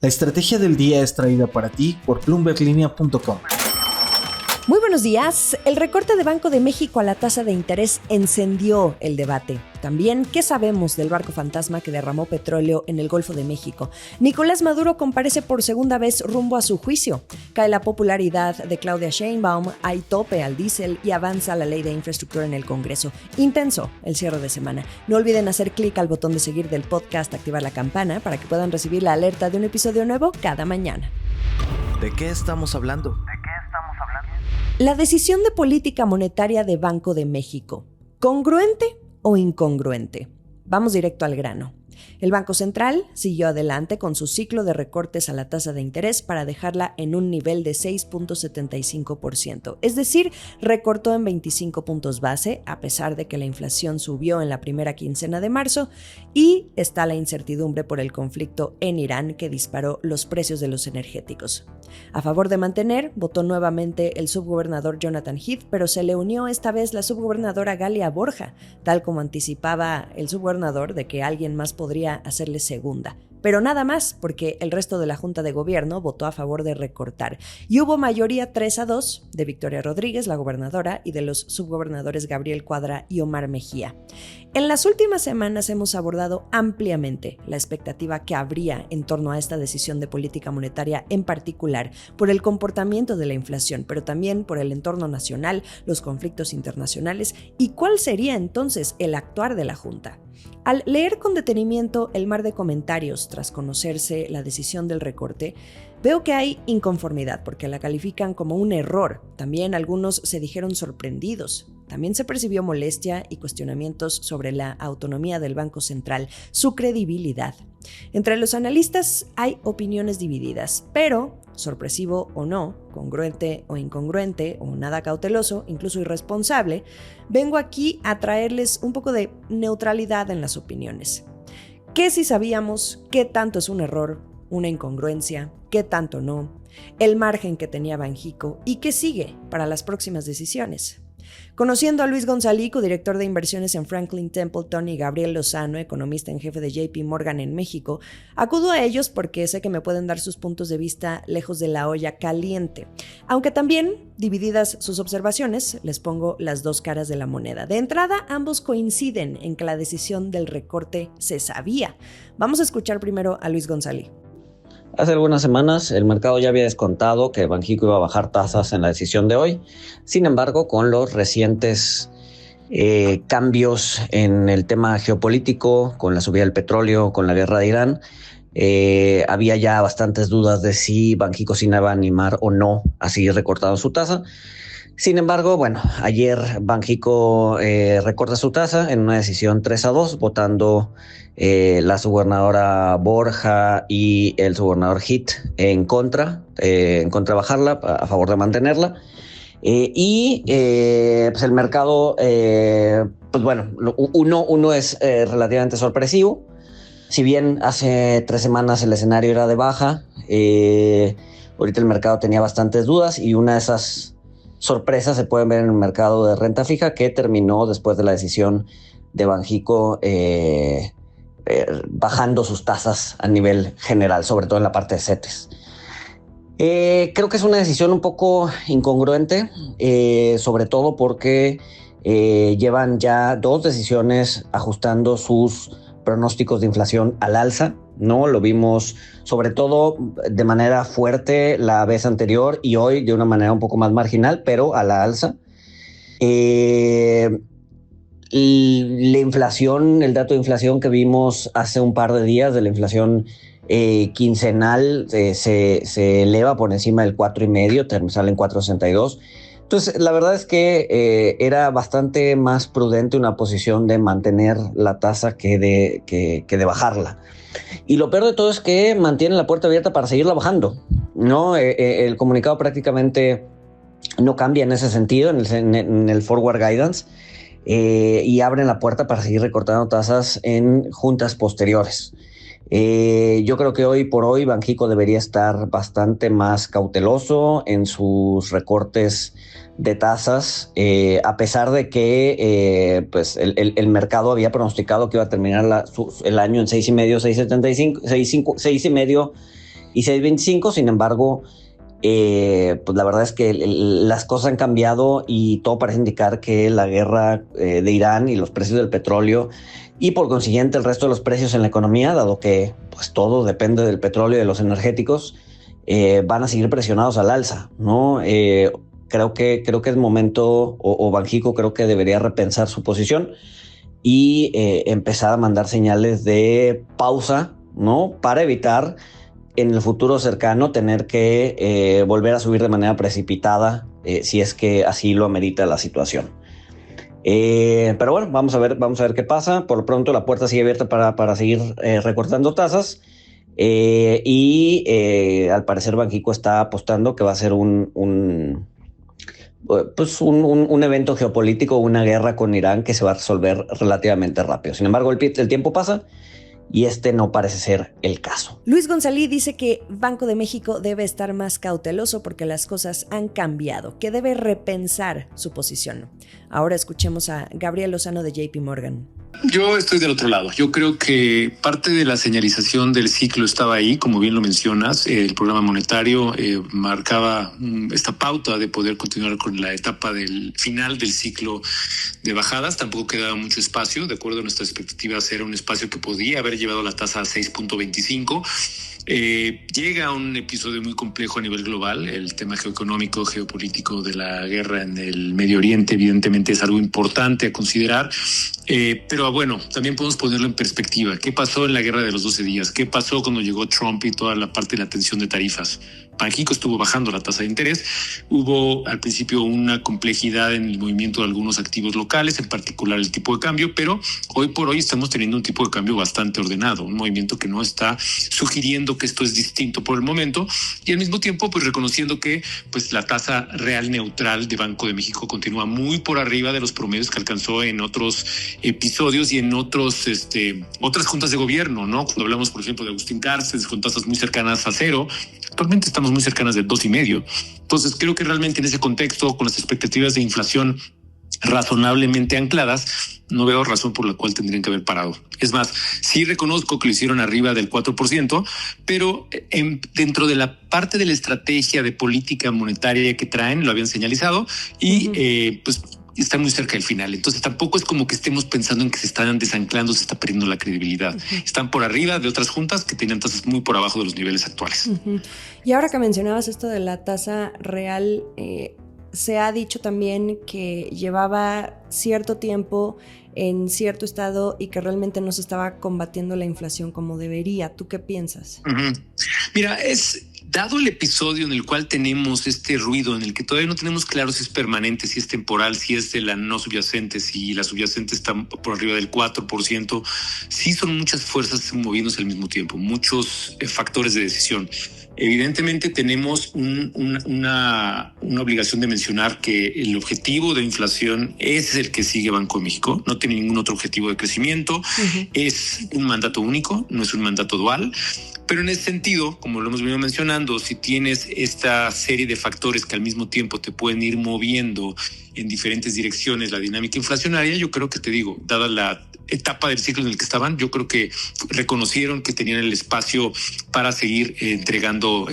La estrategia del día es traída para ti por bloomberglinea.com. Muy buenos días. El recorte de Banco de México a la tasa de interés encendió el debate. También, ¿qué sabemos del barco fantasma que derramó petróleo en el Golfo de México? Nicolás Maduro comparece por segunda vez rumbo a su juicio. Cae la popularidad de Claudia Sheinbaum, hay tope al diésel y avanza la ley de infraestructura en el Congreso. Intenso el cierre de semana. No olviden hacer clic al botón de seguir del podcast, activar la campana para que puedan recibir la alerta de un episodio nuevo cada mañana. ¿De qué estamos hablando? La decisión de política monetaria de Banco de México, ¿congruente o incongruente? Vamos directo al grano. El Banco Central siguió adelante con su ciclo de recortes a la tasa de interés para dejarla en un nivel de 6.75%. Es decir, recortó en 25 puntos base, a pesar de que la inflación subió en la primera quincena de marzo, y está la incertidumbre por el conflicto en Irán que disparó los precios de los energéticos. A favor de mantener, votó nuevamente el subgobernador Jonathan Heath, pero se le unió esta vez la subgobernadora Galia Borja, tal como anticipaba el subgobernador de que alguien más podría hacerle segunda. Pero nada más, porque el resto de la Junta de Gobierno votó a favor de recortar. Y hubo mayoría 3-2 de Victoria Rodríguez, la gobernadora, y de los subgobernadores Gabriel Cuadra y Omar Mejía. En las últimas semanas hemos abordado ampliamente la expectativa que habría en torno a esta decisión de política monetaria, en particular por el comportamiento de la inflación, pero también por el entorno nacional, los conflictos internacionales y cuál sería entonces el actuar de la Junta. Al leer con detenimiento el mar de comentarios tras conocerse la decisión del recorte, veo que hay inconformidad porque la califican como un error. También algunos se dijeron sorprendidos. También se percibió molestia y cuestionamientos sobre la autonomía del Banco Central, su credibilidad. Entre los analistas hay opiniones divididas, pero, sorpresivo o no, congruente o incongruente, o nada cauteloso, incluso irresponsable, vengo aquí a traerles un poco de neutralidad en las opiniones. ¿Qué si sabíamos qué tanto es un error, una incongruencia, qué tanto no, el margen que tenía Banxico y qué sigue para las próximas decisiones? Conociendo a Luis Gonzalico, director de inversiones en Franklin Templeton, y Gabriel Lozano, economista en jefe de JP Morgan en México, acudo a ellos porque sé que me pueden dar sus puntos de vista lejos de la olla caliente. Aunque también, divididas sus observaciones, les pongo las dos caras de la moneda. De entrada, ambos coinciden en que la decisión del recorte se sabía. Vamos a escuchar primero a Luis Gonzalico. Hace algunas semanas el mercado ya había descontado que Banxico iba a bajar tasas en la decisión de hoy. Sin embargo, con los recientes cambios en el tema geopolítico, con la subida del petróleo, con la guerra de Irán, había ya bastantes dudas de si Banxico se iba a animar o no a seguir recortando su tasa. Sin embargo, ayer Banxico recorta su tasa en una decisión 3-2, votando la subgobernadora Borja y el subgobernador Heath en contra de bajarla, a favor de mantenerla. Pues el mercado, uno es relativamente sorpresivo. Si bien hace 3 semanas el escenario era de baja, ahorita el mercado tenía bastantes dudas y una de esas sorpresas se pueden ver en el mercado de renta fija, que terminó después de la decisión de Banxico bajando sus tasas a nivel general, sobre todo en la parte de CETES. Creo que es una decisión un poco incongruente, sobre todo porque llevan ya 2 decisiones ajustando sus pronósticos de inflación al alza, ¿no? Lo vimos sobre todo de manera fuerte la vez anterior y hoy de una manera un poco más marginal, pero a la alza. Y la inflación, el dato de inflación que vimos hace un par de días, de la inflación quincenal, se eleva por encima del 4,5, sale en 4,62. Entonces, la verdad es que era bastante más prudente una posición de mantener la tasa que de bajarla. Y lo peor de todo es que mantiene la puerta abierta para seguirla bajando, ¿no? El comunicado prácticamente no cambia en ese sentido, en el forward guidance, y abren la puerta para seguir recortando tasas en juntas posteriores. Yo creo que hoy por hoy Banxico debería estar bastante más cauteloso en sus recortes de tasas, a pesar de que pues el mercado había pronosticado que iba a terminar el año en 6,5, 6,75, 6,5 y 6.25. Sin embargo, pues la verdad es que las cosas han cambiado y todo parece indicar que la guerra de Irán y los precios del petróleo y por consiguiente el resto de los precios en la economía, dado que pues todo depende del petróleo y de los energéticos, van a seguir presionados al alza, ¿no? Creo que es momento, o Banxico creo que debería repensar su posición y empezar a mandar señales de pausa, ¿no? Para evitar en el futuro cercano tener que volver a subir de manera precipitada si es que así lo amerita la situación. Pero bueno, vamos a ver qué pasa. Por lo pronto la puerta sigue abierta para seguir recortando tasas y al parecer Banxico está apostando que va a ser un evento geopolítico, una guerra con Irán que se va a resolver relativamente rápido. Sin embargo, el tiempo pasa y este no parece ser el caso. Luis González dice que Banco de México debe estar más cauteloso porque las cosas han cambiado, que debe repensar su posición. Ahora escuchemos a Gabriel Lozano de JP Morgan. Yo estoy del otro lado. Yo creo que parte de la señalización del ciclo estaba ahí, como bien lo mencionas. El programa monetario marcaba esta pauta de poder continuar con la etapa del final del ciclo de bajadas. Tampoco quedaba mucho espacio. De acuerdo a nuestras expectativas, era un espacio que podía haber llevado la tasa a 6.25. Llega un episodio muy complejo a nivel global. El tema geoeconómico, geopolítico de la guerra en el Medio Oriente evidentemente es algo importante a considerar, pero bueno, también podemos ponerlo en perspectiva. ¿Qué pasó en la guerra de los 12 días? ¿Qué pasó cuando llegó Trump y toda la parte de la tensión de tarifas? Banxico estuvo bajando la tasa de interés. Hubo al principio una complejidad en el movimiento de algunos activos locales, en particular el tipo de cambio, pero hoy por hoy estamos teniendo un tipo de cambio bastante ordenado, un movimiento que no está sugiriendo que esto es distinto por el momento y al mismo tiempo pues reconociendo que pues la tasa real neutral de Banco de México continúa muy por arriba de los promedios que alcanzó en otros episodios y en otras juntas de gobierno, ¿no? Cuando hablamos, por ejemplo, de Agustín Cárceles con tasas muy cercanas a cero, actualmente estamos muy cercanas del 2.5. Entonces creo que realmente en ese contexto, con las expectativas de inflación razonablemente ancladas, no veo razón por la cual tendrían que haber parado. Es más, sí reconozco que lo hicieron arriba del 4%, pero dentro de la parte de la estrategia de política monetaria que traen, lo habían señalizado y pues están muy cerca del final. Entonces tampoco es como que estemos pensando en que se están desanclando, se está perdiendo la credibilidad. Están por arriba de otras juntas que tenían tasas muy por abajo de los niveles actuales. Y ahora que mencionabas esto de la tasa real, se ha dicho también que llevaba cierto tiempo en cierto estado y que realmente no se estaba combatiendo la inflación como debería. ¿Tú qué piensas? Mira, dado el episodio en el cual tenemos este ruido, en el que todavía no tenemos claro si es permanente, si es temporal, si es de la no subyacente, si la subyacente está por arriba del 4%, sí son muchas fuerzas moviéndose al mismo tiempo, muchos factores de decisión. Evidentemente tenemos una obligación de mencionar que el objetivo de inflación es el que sigue Banco de México, no tiene ningún otro objetivo de crecimiento, es un mandato único, no es un mandato dual. Pero en ese sentido, como lo hemos venido mencionando, si tienes esta serie de factores que al mismo tiempo te pueden ir moviendo en diferentes direcciones la dinámica inflacionaria, yo creo que dada la etapa del ciclo en el que estaban, yo creo que reconocieron que tenían el espacio para seguir entregando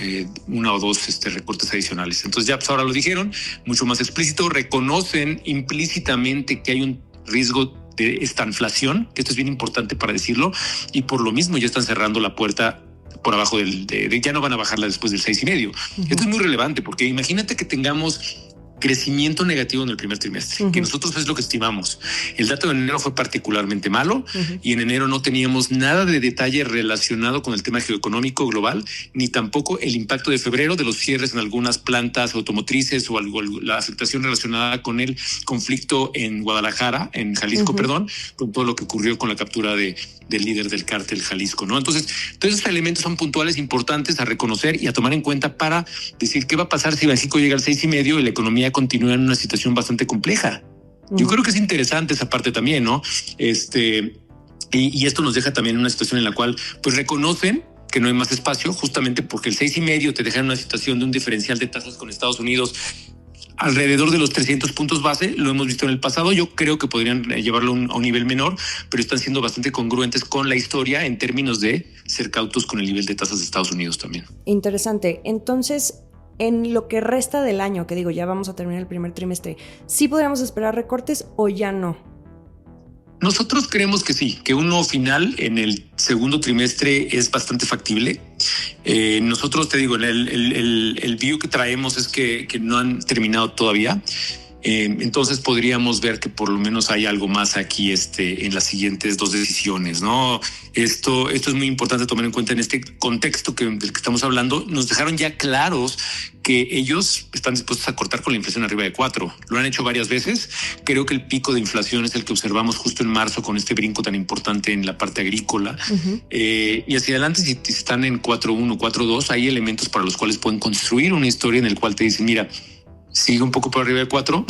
una o dos recortes adicionales. Entonces ya pues ahora lo dijeron, mucho más explícito, reconocen implícitamente que hay un riesgo de estanflación, que esto es bien importante para decirlo, y por lo mismo ya están cerrando la puerta por abajo ya no van a bajarla después del 6.5. Esto es muy relevante porque imagínate que tengamos crecimiento negativo en el primer trimestre, que nosotros es lo que estimamos. El dato de enero fue particularmente malo y en enero no teníamos nada de detalle relacionado con el tema geoeconómico global, ni tampoco el impacto de febrero de los cierres en algunas plantas automotrices o la afectación relacionada con el conflicto en Guadalajara, en Jalisco, con todo lo que ocurrió con la captura del líder del cártel Jalisco, ¿no? Entonces, todos esos elementos son puntuales, importantes a reconocer y a tomar en cuenta para decir qué va a pasar si Banxico llega al 6.5 y la economía continúa en una situación bastante compleja. Yo creo que es interesante esa parte también, ¿no? Y esto nos deja también en una situación en la cual pues reconocen que no hay más espacio, justamente porque el 6.5 te deja en una situación de un diferencial de tasas con Estados Unidos alrededor de los 300 puntos base, lo hemos visto en el pasado. Yo creo que podrían llevarlo a un nivel menor, pero están siendo bastante congruentes con la historia en términos de ser cautos con el nivel de tasas de Estados Unidos también. Interesante. Entonces, en lo que resta del año, que digo, ya vamos a terminar el primer trimestre, ¿sí podríamos esperar recortes o ya no? Nosotros creemos que sí, que uno final en el segundo trimestre es bastante factible. Nosotros, te digo, el view que traemos es que no han terminado todavía. Entonces podríamos ver que por lo menos hay algo más aquí en las siguientes 2 decisiones, ¿no? Esto es muy importante tomar en cuenta en este contexto del que estamos hablando. Nos dejaron ya claros que ellos están dispuestos a cortar con la inflación arriba de 4. Lo han hecho varias veces. Creo que el pico de inflación es el que observamos justo en marzo con este brinco tan importante en la parte agrícola. Y hacia adelante, si están en 4.1, 4.2, hay elementos para los cuales pueden construir una historia en el cual te dicen, mira, sigue un poco por arriba de 4.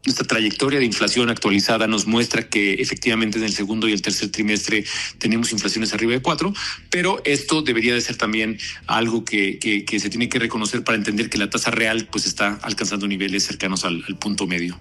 Nuestra trayectoria de inflación actualizada nos muestra que efectivamente en el segundo y el tercer trimestre tenemos inflaciones arriba de 4, pero esto debería de ser también algo que se tiene que reconocer para entender que la tasa real pues está alcanzando niveles cercanos al punto medio.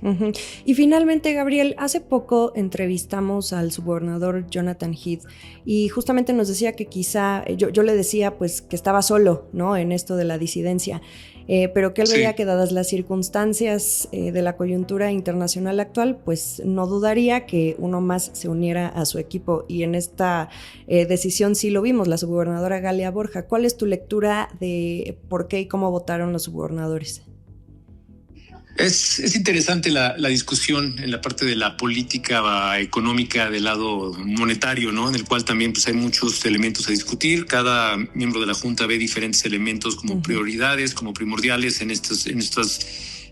Y finalmente, Gabriel, hace poco entrevistamos al subgobernador Jonathan Heath y justamente nos decía que quizá, yo le decía pues que estaba solo, ¿no?, en esto de la disidencia. Pero que él veía que dadas las circunstancias de la coyuntura internacional actual, pues no dudaría que uno más se uniera a su equipo. Y en esta decisión sí lo vimos, la subgobernadora Galia Borja. ¿Cuál es tu lectura de por qué y cómo votaron los subgobernadores? Es interesante la discusión en la parte de la política económica del lado monetario, ¿no? En el cual también pues, hay muchos elementos a discutir. Cada miembro de la Junta ve diferentes elementos como prioridades, como primordiales en estas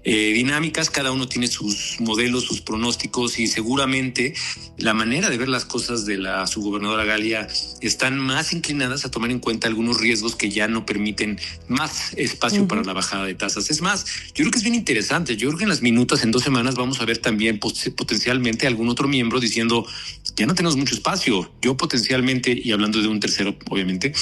dinámicas. Cada uno tiene sus modelos, sus pronósticos y seguramente la manera de ver las cosas de la subgobernadora Galia están más inclinadas a tomar en cuenta algunos riesgos que ya no permiten más espacio para la bajada de tasas. Es más, yo creo que es bien interesante. Yo creo que en las minutas, en 2 semanas, vamos a ver también potencialmente algún otro miembro diciendo ya no tenemos mucho espacio. Yo potencialmente, y hablando de un tercero, obviamente,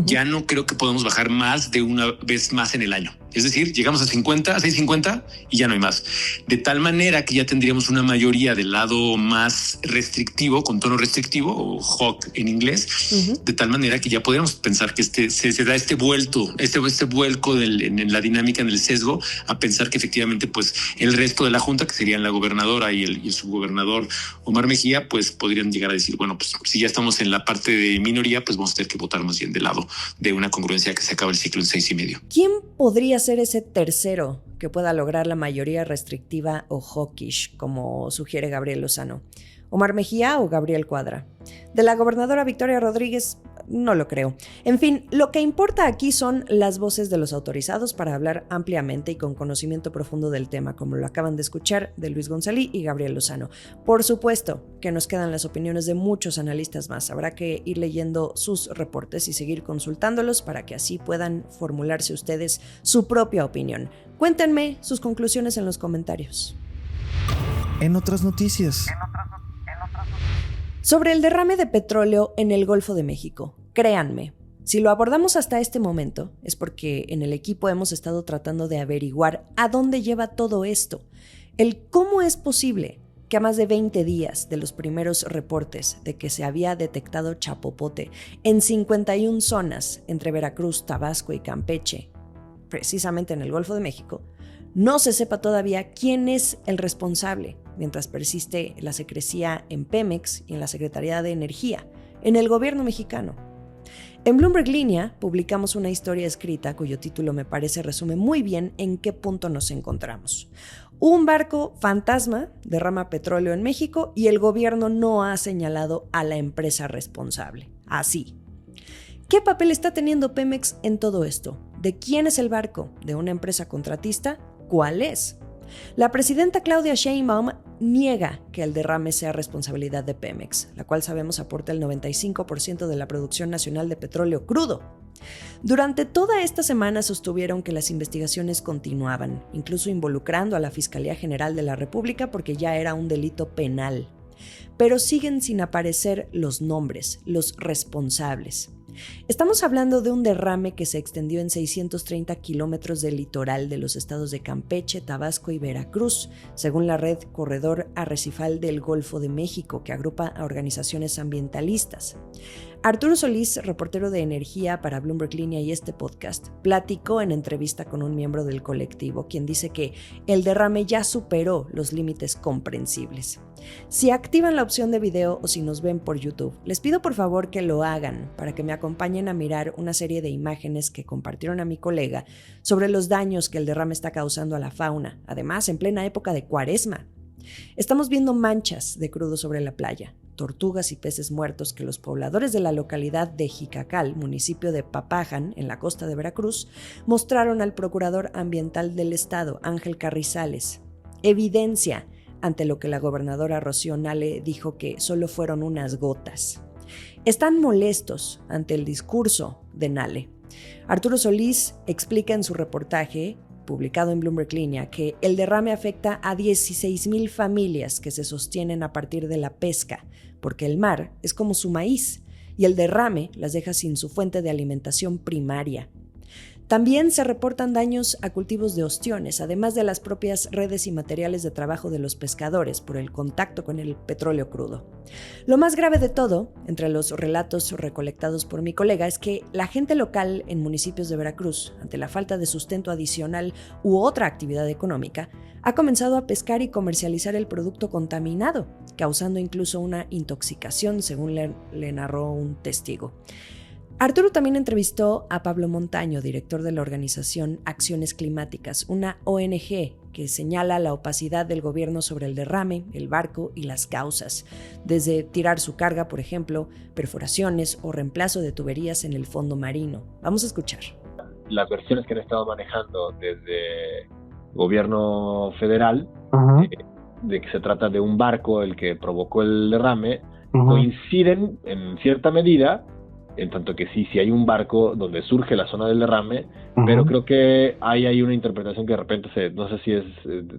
ya no creo que podamos bajar más de una vez más en el año. Es decir, llegamos a 650 y ya no hay más. De tal manera que ya tendríamos una mayoría del lado más restrictivo, con tono restrictivo, o hawk en inglés, de tal manera que ya podríamos pensar que se da este vuelco en la dinámica, en el sesgo, a pensar que efectivamente pues el resto de la Junta, que serían la gobernadora y el subgobernador Omar Mejía, pues podrían llegar a decir, bueno, pues si ya estamos en la parte de minoría, pues vamos a tener que votar más bien del lado de una congruencia que se acaba el ciclo en 6.5. ¿Quién podría ser ese tercero que pueda lograr la mayoría restrictiva o hawkish, como sugiere Gabriel Lozano? ¿Omar Mejía o Gabriel Cuadra? De la gobernadora Victoria Rodríguez, no lo creo. En fin, lo que importa aquí son las voces de los autorizados para hablar ampliamente y con conocimiento profundo del tema, como lo acaban de escuchar de Luis González y Gabriel Lozano. Por supuesto que nos quedan las opiniones de muchos analistas más. Habrá que ir leyendo sus reportes y seguir consultándolos para que así puedan formularse ustedes su propia opinión. Cuéntenme sus conclusiones en los comentarios. En otras noticias. Sobre el derrame de petróleo en el Golfo de México, créanme, si lo abordamos hasta este momento es porque en el equipo hemos estado tratando de averiguar a dónde lleva todo esto, el cómo es posible que a más de 20 días de los primeros reportes de que se había detectado chapopote en 51 zonas entre Veracruz, Tabasco y Campeche, precisamente en el Golfo de México, no se sepa todavía quién es el responsable, mientras persiste la secrecía en Pemex y en la Secretaría de Energía, en el gobierno mexicano. En Bloomberg Línea publicamos una historia escrita cuyo título me parece resume muy bien en qué punto nos encontramos. Un barco fantasma derrama petróleo en México y el gobierno no ha señalado a la empresa responsable. Así. ¿Qué papel está teniendo Pemex en todo esto? ¿De quién es el barco? ¿De una empresa contratista? ¿Cuál es? La presidenta Claudia Sheinbaum niega que el derrame sea responsabilidad de Pemex, la cual sabemos aporta el 95% de la producción nacional de petróleo crudo. Durante toda esta semana sostuvieron que las investigaciones continuaban, incluso involucrando a la Fiscalía General de la República porque ya era un delito penal. Pero siguen sin aparecer los nombres, los responsables. Estamos hablando de un derrame que se extendió en 630 kilómetros del litoral de los estados de Campeche, Tabasco y Veracruz, según la red Corredor Arrecifal del Golfo de México, que agrupa a organizaciones ambientalistas. Arturo Solís, reportero de energía para Bloomberg Línea y este podcast, platicó en entrevista con un miembro del colectivo, quien dice que el derrame ya superó los límites comprensibles. Si activan la opción de video o si nos ven por YouTube, les pido por favor que lo hagan para que me acompañen a mirar una serie de imágenes que compartieron a mi colega sobre los daños que el derrame está causando a la fauna, además en plena época de Cuaresma. Estamos viendo manchas de crudo sobre la playa, tortugas y peces muertos que los pobladores de la localidad de Jicacal, municipio de Papajan, en la costa de Veracruz, mostraron al procurador ambiental del estado, Ángel Carrizales. Evidencia ante lo que la gobernadora Rocío Nale dijo que solo fueron unas gotas. Están molestos ante el discurso de Nale. Arturo Solís explica en su reportaje publicado en Bloomberg Línea, que el derrame afecta a 16,000 familias que se sostienen a partir de la pesca, porque el mar es como su maíz y el derrame las deja sin su fuente de alimentación primaria. También se reportan daños a cultivos de ostiones, además de las propias redes y materiales de trabajo de los pescadores por el contacto con el petróleo crudo. Lo más grave de todo, entre los relatos recolectados por mi colega, es que la gente local en municipios de Veracruz, ante la falta de sustento adicional u otra actividad económica, ha comenzado a pescar y comercializar el producto contaminado, causando incluso una intoxicación, según le narró un testigo. Arturo también entrevistó a Pablo Montaño, director de la organización Acciones Climáticas, una ONG que señala la opacidad del gobierno sobre el derrame, el barco y las causas, desde tirar su carga, por ejemplo, perforaciones o reemplazo de tuberías en el fondo marino. Vamos a escuchar. Las versiones que han estado manejando desde el gobierno federal, de que se trata de un barco el que provocó el derrame, coinciden en cierta medida, en tanto que sí hay un barco donde surge la zona del derrame, pero creo que hay una interpretación que de repente, no sé si es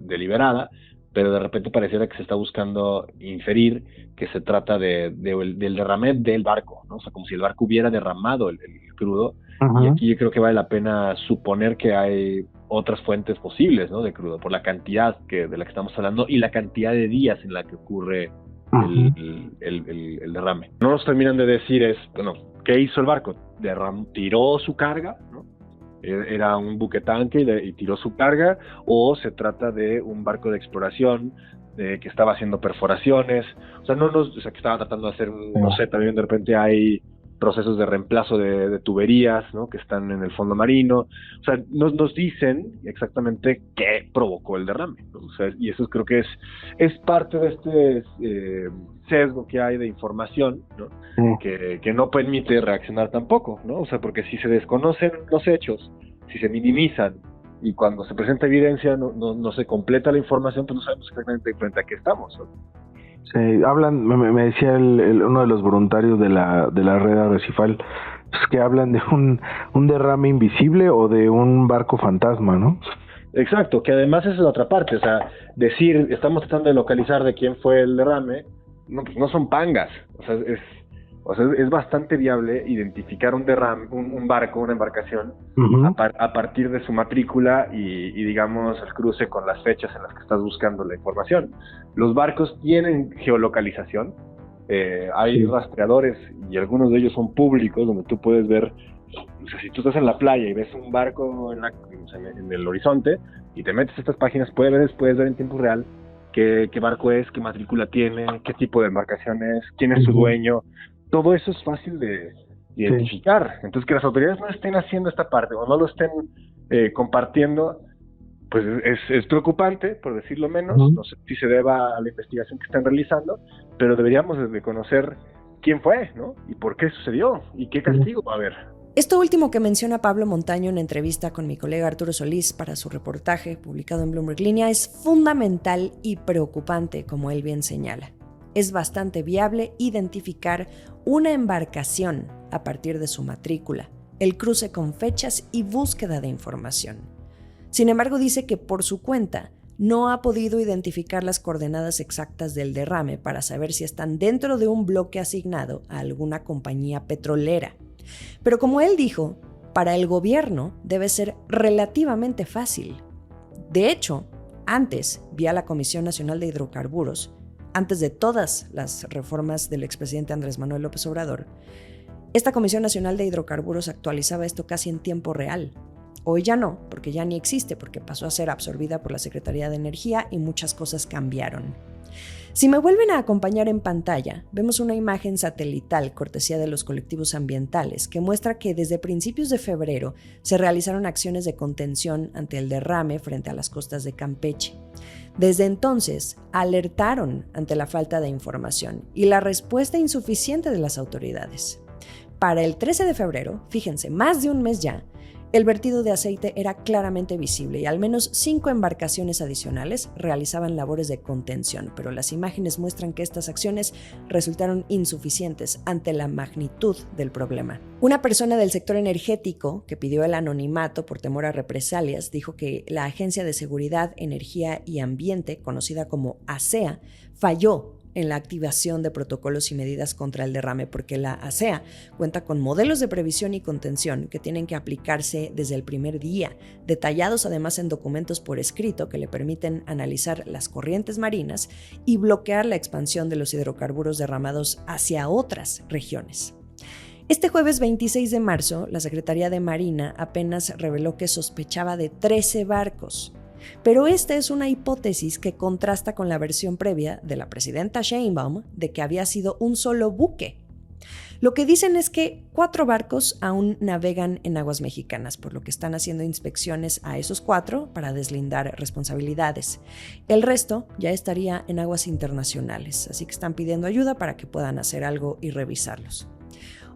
deliberada, pero de repente pareciera que se está buscando inferir que se trata del derrame del barco, ¿no? O sea, como si el barco hubiera derramado el crudo, y aquí yo creo que vale la pena suponer que hay otras fuentes posibles, ¿no?, de crudo, por la cantidad de la que estamos hablando y la cantidad de días en la que ocurre el derrame. No nos terminan de decir ¿qué hizo el barco? Tiró su carga, ¿no? Era un buque tanque y tiró su carga, o se trata de un barco de exploración que estaba haciendo perforaciones, que estaba tratando de hacer, también de repente hay procesos de reemplazo de tuberías, ¿no?, que están en el fondo marino. O sea, nos dicen exactamente qué provocó el derrame, ¿no? O sea, y eso creo que es parte de este sesgo que hay de información, ¿no? Que no permite reaccionar tampoco, ¿no? O sea, porque si se desconocen los hechos, si se minimizan, y cuando se presenta evidencia no se completa la información, pues no sabemos exactamente frente a qué estamos, ¿no? Sí, hablan, me decía uno de los voluntarios de la red arrecifal, pues que hablan de un derrame invisible o de un barco fantasma, ¿no? Exacto, que además esa es la otra parte, o sea, decir, estamos tratando de localizar de quién fue el derrame, no, pues no son pangas, o sea, es bastante viable identificar un derrame, un barco, una embarcación, a partir de su matrícula y digamos el cruce con las fechas en las que estás buscando la información. Los barcos tienen geolocalización, hay rastreadores y algunos de ellos son públicos donde tú puedes ver, o sea, si tú estás en la playa y ves un barco en el horizonte y te metes a estas páginas, puedes ver en tiempo real qué barco es, qué matrícula tiene, qué tipo de embarcación es, quién es su dueño. Todo eso es fácil de identificar. Entonces, que las autoridades no estén haciendo esta parte o no lo estén compartiendo, pues es preocupante, por decirlo menos. No sé si se deba a la investigación que están realizando, pero deberíamos de conocer quién fue, ¿no? Y por qué sucedió y qué castigo va a haber. Esto último que menciona Pablo Montaño en entrevista con mi colega Arturo Solís para su reportaje publicado en Bloomberg Línea es fundamental y preocupante, como él bien señala. Es bastante viable identificar una embarcación a partir de su matrícula, el cruce con fechas y búsqueda de información. Sin embargo, dice que por su cuenta no ha podido identificar las coordenadas exactas del derrame para saber si están dentro de un bloque asignado a alguna compañía petrolera. Pero como él dijo, para el gobierno debe ser relativamente fácil. De hecho, antes, vía la Comisión Nacional de Hidrocarburos, antes de todas las reformas del expresidente Andrés Manuel López Obrador, esta Comisión Nacional de Hidrocarburos actualizaba esto casi en tiempo real. Hoy ya no, porque ya ni existe, porque pasó a ser absorbida por la Secretaría de Energía y muchas cosas cambiaron. Si me vuelven a acompañar en pantalla, vemos una imagen satelital cortesía de los colectivos ambientales que muestra que desde principios de febrero se realizaron acciones de contención ante el derrame frente a las costas de Campeche. Desde entonces, alertaron ante la falta de información y la respuesta insuficiente de las autoridades. Para el 13 de febrero, fíjense, más de un mes ya, el vertido de aceite era claramente visible y al menos 5 embarcaciones adicionales realizaban labores de contención, pero las imágenes muestran que estas acciones resultaron insuficientes ante la magnitud del problema. Una persona del sector energético que pidió el anonimato por temor a represalias dijo que la Agencia de Seguridad, Energía y Ambiente, conocida como ASEA, falló en la activación de protocolos y medidas contra el derrame, porque la ASEA cuenta con modelos de previsión y contención que tienen que aplicarse desde el primer día, detallados además en documentos por escrito que le permiten analizar las corrientes marinas y bloquear la expansión de los hidrocarburos derramados hacia otras regiones. Este jueves 26 de marzo, la Secretaría de Marina apenas reveló que sospechaba de 13 barcos. Pero esta es una hipótesis que contrasta con la versión previa de la presidenta Sheinbaum de que había sido un solo buque. Lo que dicen es que 4 barcos aún navegan en aguas mexicanas, por lo que están haciendo inspecciones a esos 4 para deslindar responsabilidades. El resto ya estaría en aguas internacionales, así que están pidiendo ayuda para que puedan hacer algo y revisarlos.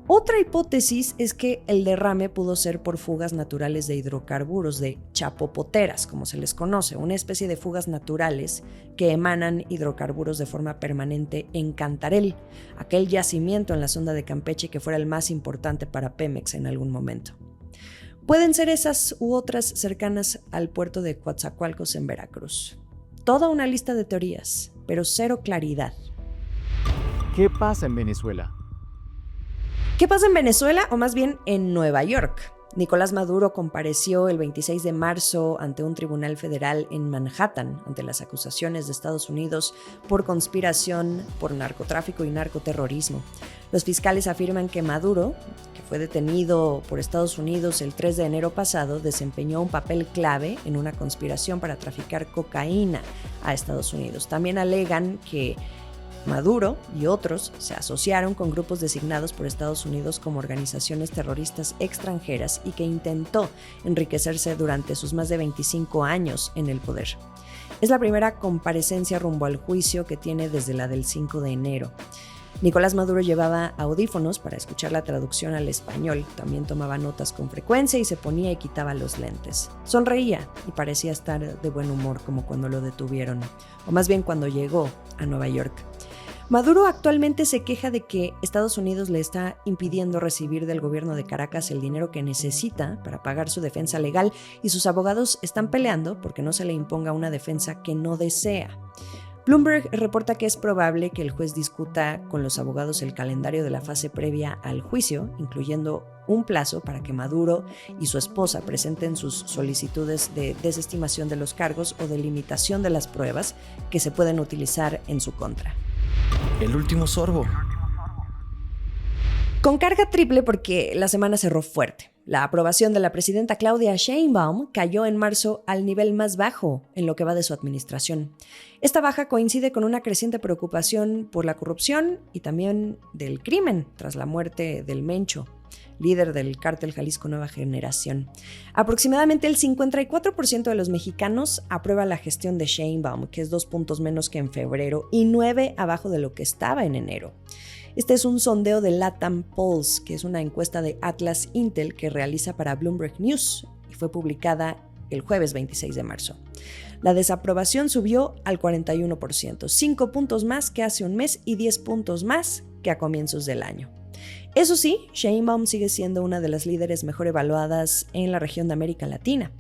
Otra hipótesis es que el derrame pudo ser por fugas naturales de hidrocarburos, de chapopoteras, como se les conoce, una especie de fugas naturales que emanan hidrocarburos de forma permanente en Cantarell, aquel yacimiento en la sonda de Campeche que fuera el más importante para Pemex en algún momento. Pueden ser esas u otras cercanas al puerto de Coatzacoalcos en Veracruz. Toda una lista de teorías, pero cero claridad. ¿Qué pasa en Venezuela? ¿Qué pasa en Venezuela, o más bien en Nueva York? Nicolás Maduro compareció el 26 de marzo ante un tribunal federal en Manhattan ante las acusaciones de Estados Unidos por conspiración por narcotráfico y narcoterrorismo. Los fiscales afirman que Maduro, que fue detenido por Estados Unidos el 3 de enero pasado, desempeñó un papel clave en una conspiración para traficar cocaína a Estados Unidos. También alegan que Maduro y otros se asociaron con grupos designados por Estados Unidos como organizaciones terroristas extranjeras y que intentó enriquecerse durante sus más de 25 años en el poder. Es la primera comparecencia rumbo al juicio que tiene desde la del 5 de enero. Nicolás Maduro llevaba audífonos para escuchar la traducción al español, también tomaba notas con frecuencia y se ponía y quitaba los lentes. Sonreía y parecía estar de buen humor como cuando lo detuvieron, o más bien cuando llegó a Nueva York. Maduro actualmente se queja de que Estados Unidos le está impidiendo recibir del gobierno de Caracas el dinero que necesita para pagar su defensa legal y sus abogados están peleando porque no se le imponga una defensa que no desea. Bloomberg reporta que es probable que el juez discuta con los abogados el calendario de la fase previa al juicio, incluyendo un plazo para que Maduro y su esposa presenten sus solicitudes de desestimación de los cargos o de limitación de las pruebas que se pueden utilizar en su contra. El último sorbo. Con carga triple porque la semana cerró fuerte. La aprobación de la presidenta Claudia Sheinbaum cayó en marzo al nivel más bajo en lo que va de su administración. Esta baja coincide con una creciente preocupación por la corrupción y también del crimen tras la muerte del Mencho, líder del cártel Jalisco Nueva Generación. Aproximadamente el 54% de los mexicanos aprueba la gestión de Sheinbaum, que es 2 puntos menos que en febrero y 9 abajo de lo que estaba en enero. Este es un sondeo de LATAM Polls, que es una encuesta de Atlas Intel que realiza para Bloomberg News y fue publicada el jueves 26 de marzo. La desaprobación subió al 41%, 5 puntos más que hace un mes y 10 puntos más que a comienzos del año. Eso sí, Sheinbaum sigue siendo una de las líderes mejor evaluadas en la región de América Latina,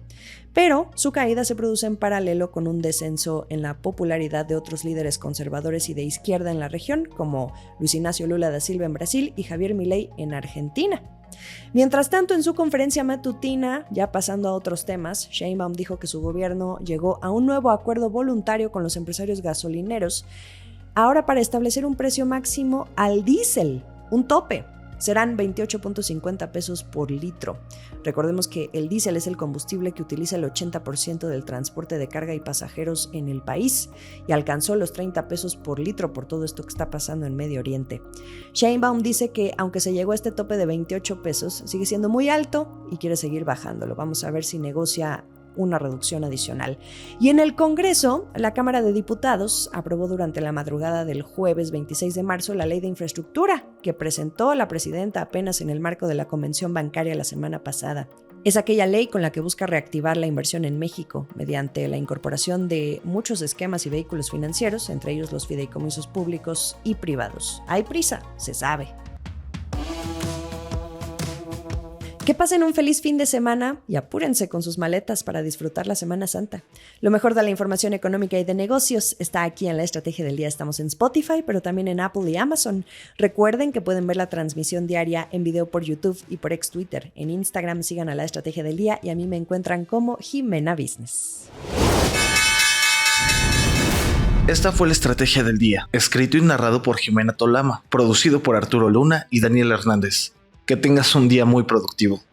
pero su caída se produce en paralelo con un descenso en la popularidad de otros líderes conservadores y de izquierda en la región, como Luis Ignacio Lula da Silva en Brasil y Javier Milei en Argentina. Mientras tanto, en su conferencia matutina, ya pasando a otros temas, Sheinbaum dijo que su gobierno llegó a un nuevo acuerdo voluntario con los empresarios gasolineros, ahora para establecer un precio máximo al diésel, un tope. Serán 28.50 pesos por litro. Recordemos que el diésel es el combustible que utiliza el 80% del transporte de carga y pasajeros en el país y alcanzó los 30 pesos por litro por todo esto que está pasando en Medio Oriente. Sheinbaum dice que aunque se llegó a este tope de 28 pesos, sigue siendo muy alto y quiere seguir bajándolo. Vamos a ver si negocia una reducción adicional. Y en el Congreso, la Cámara de Diputados aprobó durante la madrugada del jueves 26 de marzo la Ley de Infraestructura, que presentó la presidenta apenas en el marco de la Convención Bancaria la semana pasada. Es aquella ley con la que busca reactivar la inversión en México mediante la incorporación de muchos esquemas y vehículos financieros, entre ellos los fideicomisos públicos y privados. Hay prisa, se sabe. Que pasen un feliz fin de semana y apúrense con sus maletas para disfrutar la Semana Santa. Lo mejor de la información económica y de negocios está aquí en La Estrategia del Día. Estamos en Spotify, pero también en Apple y Amazon. Recuerden que pueden ver la transmisión diaria en video por YouTube y por ex Twitter. En Instagram sigan a La Estrategia del Día y a mí me encuentran como Jimena Business. Esta fue La Estrategia del Día, escrito y narrado por Jimena Tolama, producido por Arturo Luna y Daniel Hernández. Que tengas un día muy productivo.